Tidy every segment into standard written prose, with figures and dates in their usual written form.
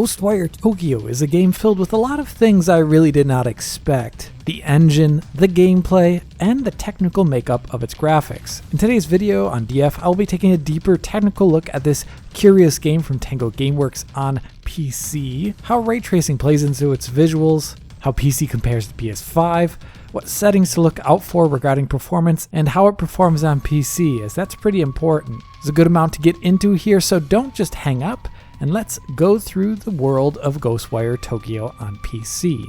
Ghostwire Tokyo is a game filled with a lot of things I really did not expect. The engine, the gameplay, and the technical makeup of its graphics. In today's video on DF, I'll be taking a deeper technical look at this curious game from Tango Gameworks on PC, how ray tracing plays into its visuals, how PC compares to PS5, what settings to look out for regarding performance, and how it performs on PC, as that's pretty important. There's a good amount to get into here, so don't just hang up, and let's go through the world of Ghostwire Tokyo on PC.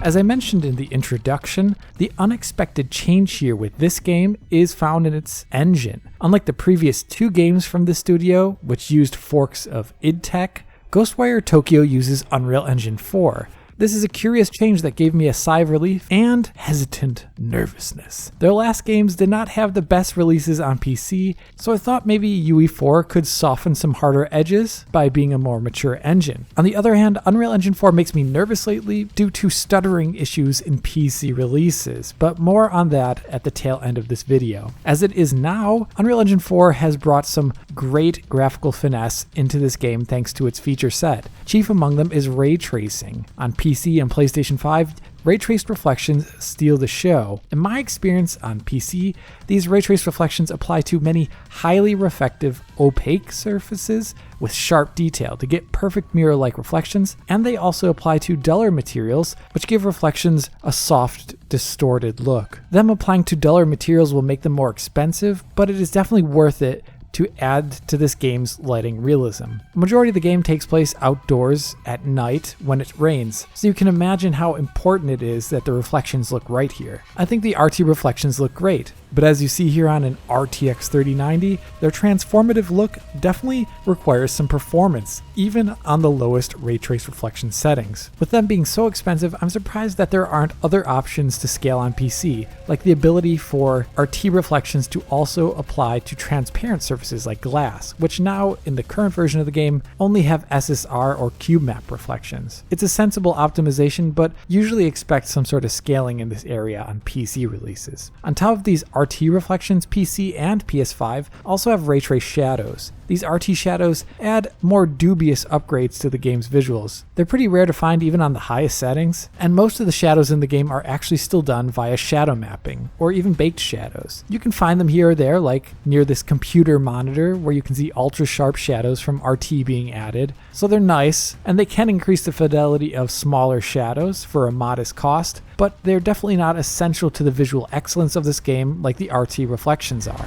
As I mentioned in the introduction, the unexpected change here with this game is found in its engine. Unlike the previous two games from the studio, which used forks of id Tech, Ghostwire Tokyo uses Unreal Engine 4. This is a curious change that gave me a sigh of relief and hesitant nervousness. Their last games did not have the best releases on PC, so I thought maybe UE4 could soften some harder edges by being a more mature engine. On the other hand, Unreal Engine 4 makes me nervous lately due to stuttering issues in PC releases, but more on that at the tail end of this video. As it is now, Unreal Engine 4 has brought some great graphical finesse into this game thanks to its feature set. Chief among them is ray tracing. On PC and PlayStation 5, ray traced reflections steal the show. In my experience on PC, these ray traced reflections apply to many highly reflective, opaque surfaces with sharp detail to get perfect mirror-like reflections, and they also apply to duller materials, which give reflections a soft, distorted look. Them applying to duller materials will make them more expensive, but it is definitely worth it to add to this game's lighting realism. The majority of the game takes place outdoors at night when it rains, so you can imagine how important it is that the reflections look right here. I think the RT reflections look great, but as you see here on an RTX 3090, their transformative look definitely requires some performance, even on the lowest ray trace reflection settings. With them being so expensive, I'm surprised that there aren't other options to scale on PC, like the ability for RT reflections to also apply to transparent surfaces like glass, which now, in the current version of the game, only have SSR or cube map reflections. It's a sensible optimization, but usually expect some sort of scaling in this area on PC releases. On top of these RT reflections, PC and PS5 also have ray trace shadows. These RT shadows add more dubious upgrades to the game's visuals. They're pretty rare to find even on the highest settings, and most of the shadows in the game are actually still done via shadow mapping, or even baked shadows. You can find them here or there, like near this computer monitor where you can see ultra sharp shadows from RT being added. So they're nice, and they can increase the fidelity of smaller shadows for a modest cost, but they're definitely not essential to the visual excellence of this game like the RT reflections are.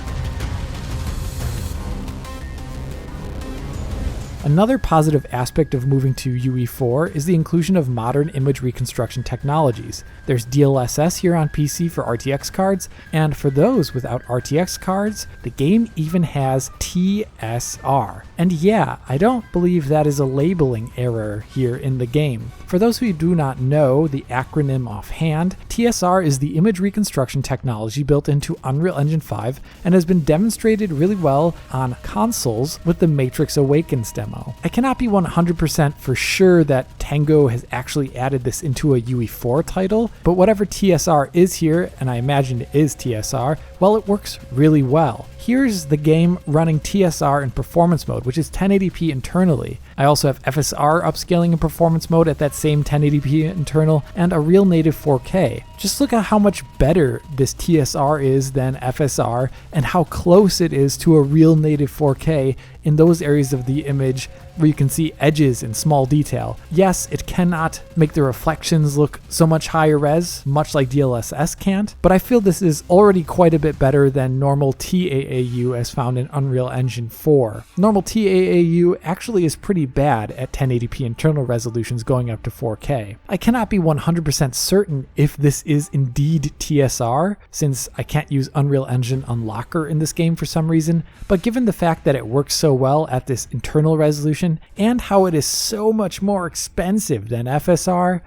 Another positive aspect of moving to UE4 is the inclusion of modern image reconstruction technologies. There's DLSS here on PC for RTX cards, and for those without RTX cards, the game even has TSR. And yeah, I don't believe that is a labeling error here in the game. For those who do not know the acronym offhand, TSR is the image reconstruction technology built into Unreal Engine 5 and has been demonstrated really well on consoles with the Matrix Awakens demo. I cannot be 100% for sure that Tango has actually added this into a UE4 title, but whatever TSR is here, and I imagine it is TSR, well, it works really well. Here's the game running TSR in performance mode, which is 1080p internally. I also have FSR upscaling in performance mode at that same 1080p internal, and a real native 4K. Just look at how much better this TSR is than FSR, and how close it is to a real native 4K in those areas of the image where you can see edges and small detail. Yes, it cannot make the reflections look so much higher res, much like DLSS can't, but I feel this is already quite a bit better than normal TAAU as found in Unreal Engine 4. Normal TAAU actually is pretty bad at 1080p internal resolutions going up to 4K. I cannot be 100% certain if this is indeed TSR, since I can't use Unreal Engine Unlocker in this game for some reason, but given the fact that it works so well at this internal resolution, and how it is so much more expensive than FSR,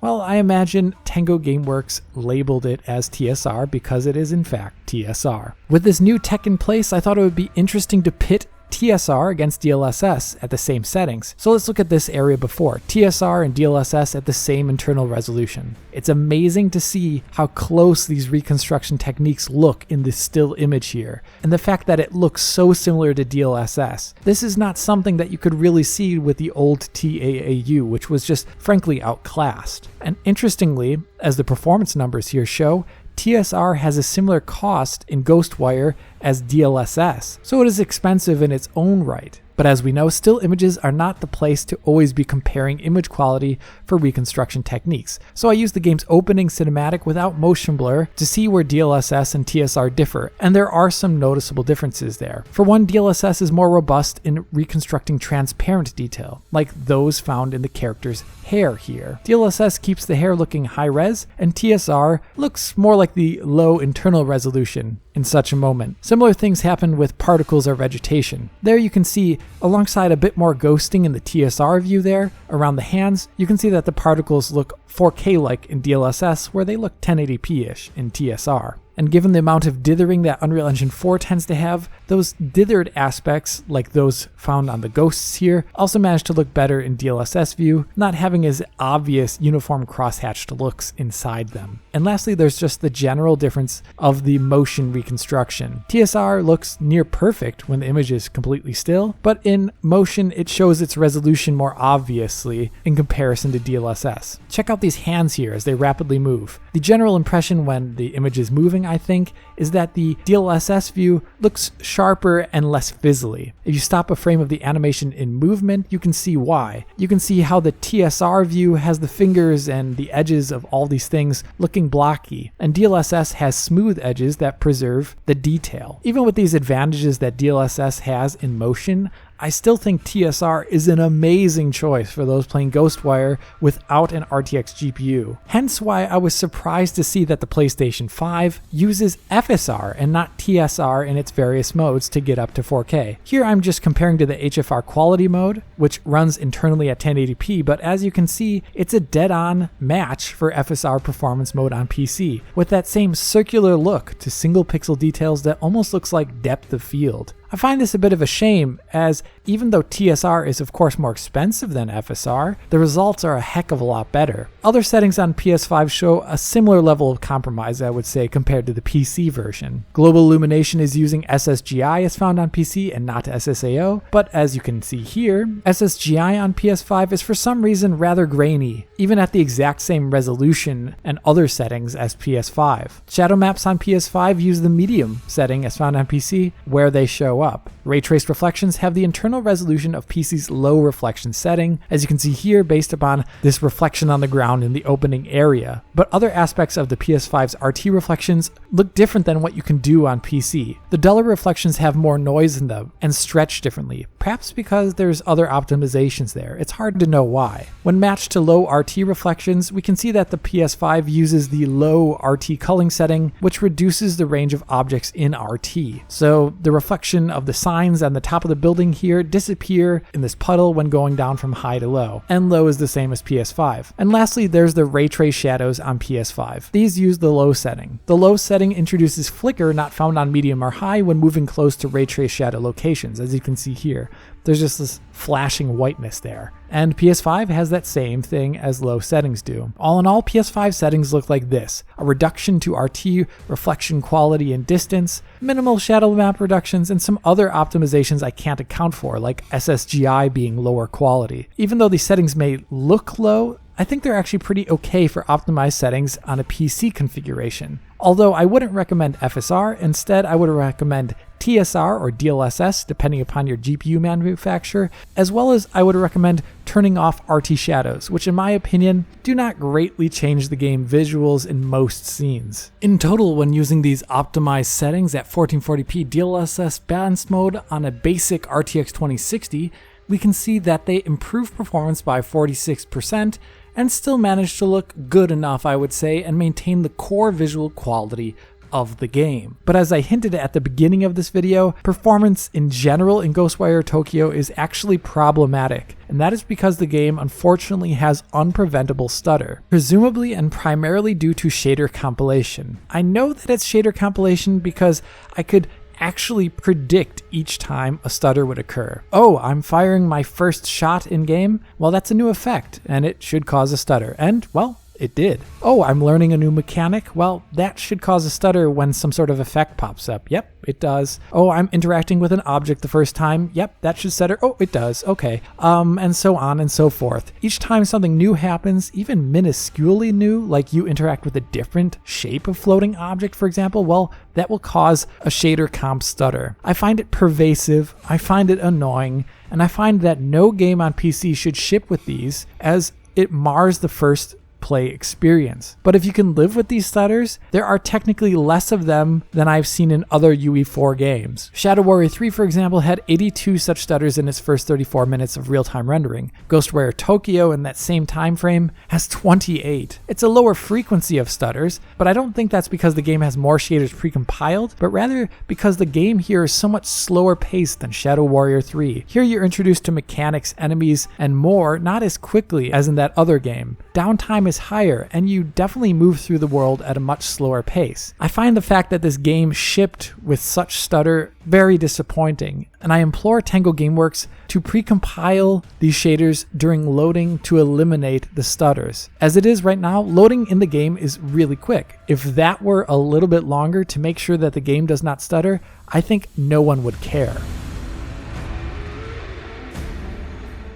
well, I imagine Tango Gameworks labeled it as TSR because it is in fact TSR. With this new tech in place, I thought it would be interesting to pit TSR against DLSS at the same settings. So let's look at this area before. TSR and DLSS at the same internal resolution. It's amazing to see how close these reconstruction techniques look in this still image here, and the fact that it looks so similar to DLSS. This is not something that you could really see with the old TAAU, which was just frankly outclassed. And interestingly, as the performance numbers here show, TSR has a similar cost in Ghostwire as DLSS, so it is expensive in its own right. But as we know, still images are not the place to always be comparing image quality for reconstruction techniques. So I used the game's opening cinematic without motion blur to see where DLSS and TSR differ, and there are some noticeable differences there. For one, DLSS is more robust in reconstructing transparent detail, like those found in the character's hair here. DLSS keeps the hair looking high res, and TSR looks more like the low internal resolution in such a moment. Similar things happen with particles or vegetation. There you can see, alongside a bit more ghosting in the TSR view there, around the hands, you can see that the particles look 4K-like in DLSS, where they look 1080p-ish in TSR. And given the amount of dithering that Unreal Engine 4 tends to have, those dithered aspects, like those found on the ghosts here, also manage to look better in DLSS view, not having as obvious uniform crosshatched looks inside them. And lastly, there's just the general difference of the motion reconstruction. TSR looks near perfect when the image is completely still, but in motion it shows its resolution more obviously in comparison to DLSS. Check out these hands here as they rapidly move. The general impression when the image is moving, I think, is that the DLSS view looks sharper and less fizzly. If you stop a frame of the animation in movement, you can see why. You can see how the TSR view has the fingers and the edges of all these things looking blocky, and DLSS has smooth edges that preserve the detail. Even with these advantages that DLSS has in motion, I still think TSR is an amazing choice for those playing Ghostwire without an RTX GPU. Hence why I was surprised to see that the PlayStation 5 uses FSR and not TSR in its various modes to get up to 4K. Here I'm just comparing to the HFR quality mode, which runs internally at 1080p, but as you can see, it's a dead-on match for FSR performance mode on PC, with that same circular look to single pixel details that almost looks like depth of field. I find this a bit of a shame, as even though TSR is of course more expensive than FSR, the results are a heck of a lot better. Other settings on PS5 show a similar level of compromise, I would say, compared to the PC version. Global illumination is using SSGI as found on PC and not SSAO, but as you can see here, SSGI on PS5 is for some reason rather grainy, even at the exact same resolution and other settings as PS5. Shadow maps on PS5 use the medium setting as found on PC, where they show up. Ray trace reflections have the internal resolution of PC's low reflection setting, as you can see here based upon this reflection on the ground in the opening area. But other aspects of the PS5's RT reflections look different than what you can do on PC. The duller reflections have more noise in them and stretch differently, perhaps because there's other optimizations there. It's hard to know why. When matched to low RT reflections, we can see that the PS5 uses the low RT culling setting, which reduces the range of objects in RT. So the reflection of the signs on the top of the building here disappear in this puddle when going down from high to low, and low is the same as PS5. And lastly, there's the ray trace shadows on PS5. These use the low setting. The low setting introduces flicker not found on medium or high when moving close to ray trace shadow locations, as you can see here. There's just this flashing whiteness there. And PS5 has that same thing as low settings do. All in all, PS5 settings look like this: a reduction to RT, reflection quality and distance, minimal shadow map reductions, and some other optimizations I can't account for, like SSGI being lower quality. Even though these settings may look low, I think they're actually pretty okay for optimized settings on a PC configuration. Although I wouldn't recommend FSR, instead I would recommend TSR or DLSS depending upon your GPU manufacturer, as well as I would recommend turning off RT shadows, which in my opinion do not greatly change the game visuals in most scenes. In total, when using these optimized settings at 1440p DLSS balanced mode on a basic RTX 2060, we can see that they improve performance by 46% and still manage to look good enough, I would say, and maintain the core visual quality of the game. But as I hinted at the beginning of this video, performance in general in Ghostwire Tokyo is actually problematic, and that is because the game unfortunately has unpreventable stutter, presumably and primarily due to shader compilation. I know that it's shader compilation because I could actually predict each time a stutter would occur. Oh, I'm firing my first shot in game? Well, that's a new effect, and it should cause a stutter. And, well, it did. Oh, I'm learning a new mechanic? Well, that should cause a stutter when some sort of effect pops up. Yep, it does. Oh, I'm interacting with an object the first time. Yep, that should stutter. Oh, it does. Okay. And so on and so forth. Each time something new happens, even minusculely new, like you interact with a different shape of floating object, for example, well, that will cause a shader comp stutter. I find it pervasive, I find it annoying, and I find that no game on PC should ship with these, as it mars the first play experience. But if you can live with these stutters, there are technically less of them than I've seen in other UE4 games. Shadow Warrior 3, for example, had 82 such stutters in its first 34 minutes of real-time rendering. Ghostwire Tokyo, in that same time frame, has 28. It's a lower frequency of stutters, but I don't think that's because the game has more shaders precompiled, but rather because the game here is so much slower paced than Shadow Warrior 3. Here you're introduced to mechanics, enemies, and more, not as quickly as in that other game. Downtime is higher, and you definitely move through the world at a much slower pace. I find the fact that this game shipped with such stutter very disappointing, and I implore Tango Gameworks to precompile these shaders during loading to eliminate the stutters. As it is right now, loading in the game is really quick. If that were a little bit longer to make sure that the game does not stutter, I think no one would care.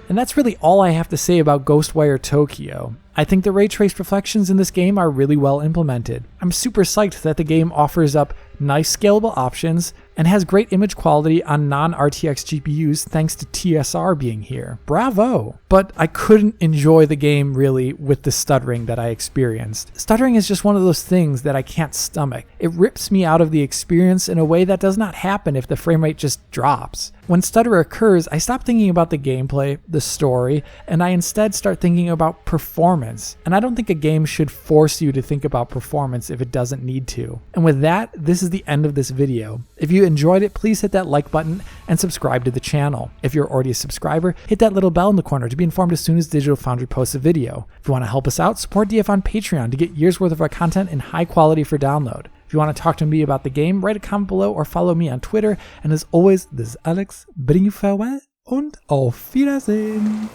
And that's really all I have to say about Ghostwire Tokyo. I think the ray traced reflections in this game are really well implemented. I'm super psyched that the game offers up nice scalable options and has great image quality on non-RTX GPUs thanks to TSR being here. Bravo! But I couldn't enjoy the game really with the stuttering that I experienced. Stuttering is just one of those things that I can't stomach. It rips me out of the experience in a way that does not happen if the frame rate just drops. When stutter occurs, I stop thinking about the gameplay, the story, and I instead start thinking about performance. And I don't think a game should force you to think about performance if it doesn't need to. And with that, this is the end of this video. If you enjoyed it, please hit that like button and subscribe to the channel. If you're already a subscriber, hit that little bell in the corner to be informed as soon as Digital Foundry posts a video. If you want to help us out, support DF on Patreon to get years worth of our content in high quality for download. If you want to talk to me about the game, write a comment below or follow me on Twitter. And as always, this is Alex, bidding you farewell und auf Wiedersehen.